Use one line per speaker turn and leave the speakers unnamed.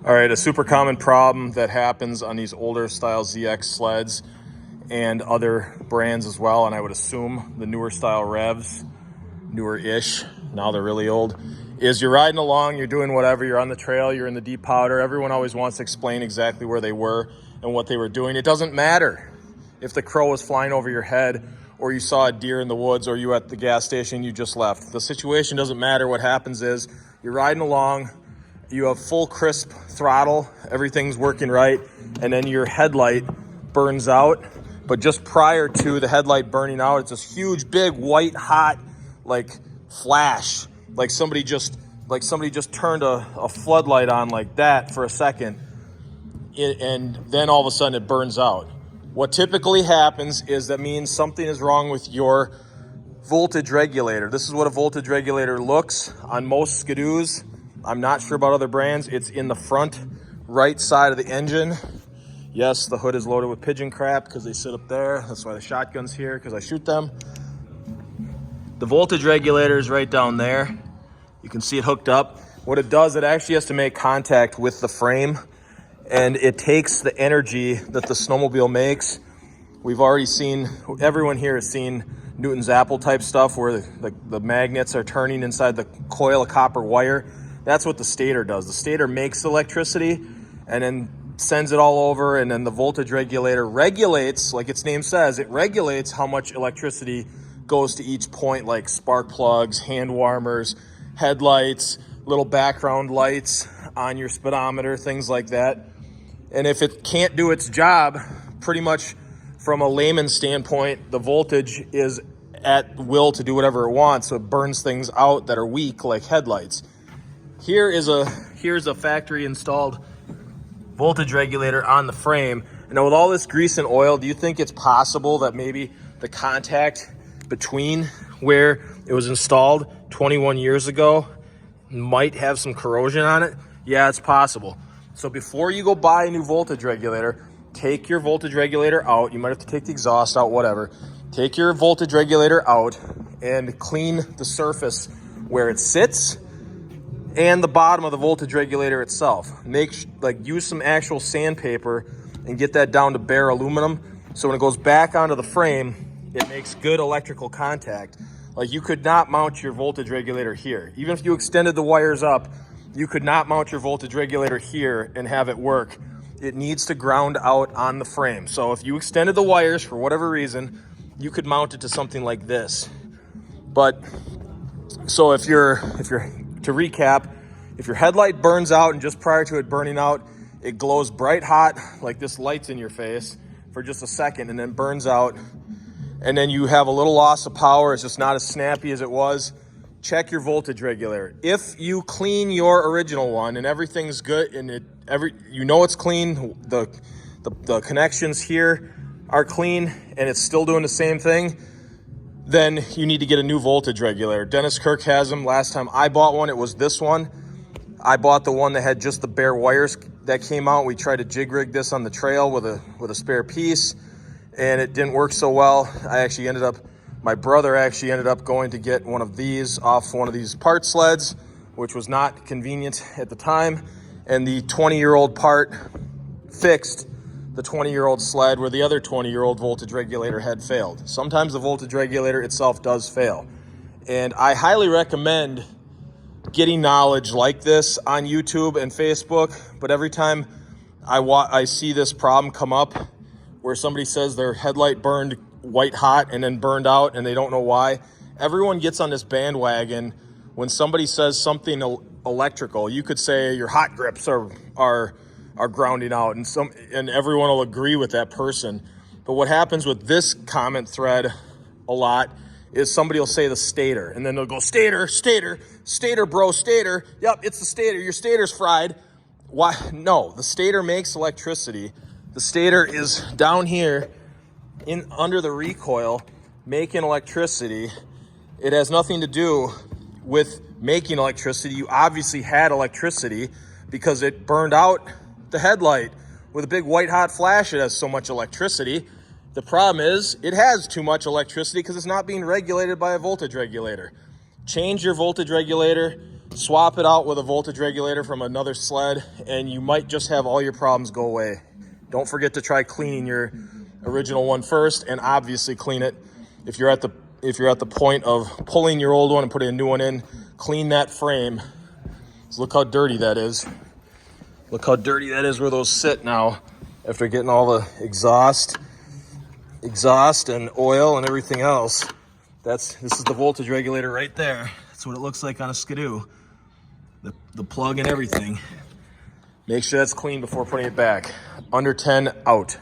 All right, a super common problem that happens on these older style ZX sleds and other brands as well, and I would assume the newer style revs, newer-ish, now they're really old, is you're riding along, you're doing whatever, you're on the trail, you're in the deep powder. Everyone always wants to explain exactly where they were and what they were doing. It doesn't matter if the crow was flying over your head or you saw a deer in the woods or you at the gas station you just left. The situation doesn't matter. What happens is you're riding along, you have full crisp throttle, everything's working right, and then your headlight burns out. But just prior to the headlight burning out, it's this huge, big, white, hot, like flash, like somebody just turned a floodlight on like that for a second, and then all of a sudden it burns out. What typically happens is that means something is wrong with your voltage regulator. This is what a voltage regulator looks on most Skidoos. I'm not sure about other brands. It's in the front right side of the engine. Yes, the hood is loaded with pigeon crap because they sit up there. That's why the shotgun's here, because I shoot them. The voltage regulator is right down there. You can see it hooked up. What it does, it actually has to make contact with the frame, and it takes the energy that the snowmobile makes. We've already seen, everyone here has seen Newton's Apple type stuff where the magnets are turning inside the coil of copper wire. That's what the stator does. The stator makes the electricity and then sends it all over, and then the voltage regulator regulates, like its name says, it regulates how much electricity goes to each point, like spark plugs, hand warmers, headlights, little background lights on your speedometer, things like that. And if it can't do its job, pretty much from a layman's standpoint, the voltage is at will to do whatever it wants, so it burns things out that are weak, like headlights. Here's a factory installed voltage regulator on the frame. Now with all this grease and oil, do you think it's possible that maybe the contact between where it was installed 21 years ago might have some corrosion on it? Yeah, it's possible. So before you go buy a new voltage regulator, take your voltage regulator out. You might have to take the exhaust out, whatever. Take your voltage regulator out and clean the surface where it sits and the bottom of the voltage regulator itself. Use some actual sandpaper and get that down to bare aluminum, so when it goes back onto the frame, it makes good electrical contact. Like, you could not mount your voltage regulator here. Even if you extended the wires up, you could not mount your voltage regulator here and have it work. It needs to ground out on the frame. So if you extended the wires for whatever reason, you could mount it to something like this. But so to recap, if your headlight burns out and just prior to it burning out, it glows bright hot like this light's in your face for just a second and then burns out, and then you have a little loss of power, it's just not as snappy as it was, check your voltage regulator. If you clean your original one and everything's good and it's clean, the connections here are clean and it's still doing the same thing, then you need to get a new voltage regulator. Dennis Kirk has them. Last time I bought one, it was this one. I bought the one that had just the bare wires that came out. We tried to jig rig this on the trail with a spare piece, and it didn't work so well. My brother actually ended up going to get one of these off one of these part sleds, which was not convenient at the time, and the 20-year-old part fixed the 20-year-old sled where the other 20-year-old voltage regulator had failed. Sometimes the voltage regulator itself does fail. And I highly recommend getting knowledge like this on YouTube and Facebook, but every time I see this problem come up where somebody says their headlight burned white hot and then burned out and they don't know why, everyone gets on this bandwagon when somebody says something electrical. You could say your hot grips are grounding out, and everyone will agree with that person. But what happens with this comment thread a lot is somebody will say the stator, and then they'll go, stator, bro, stator. Yep, it's the stator. Your stator's fried. Why? No, the stator makes electricity. The stator is down here under the recoil making electricity. It has nothing to do with making electricity. You obviously had electricity because it burned out the headlight with a big white hot flash. It has so much electricity. The problem is it has too much electricity because it's not being regulated by a voltage regulator. Change your voltage regulator, swap it out with a voltage regulator from another sled, and you might just have all your problems go away. Don't forget to try cleaning your original one first, and obviously clean it. If you're at the point of pulling your old one and putting a new one in, clean that frame. So look how dirty that is. Look how dirty that is where those sit now after getting all the exhaust and oil and everything else. This is the voltage regulator right there. That's what it looks like on a Skidoo. The plug and everything. Make sure that's clean before putting it back. Under 10 out.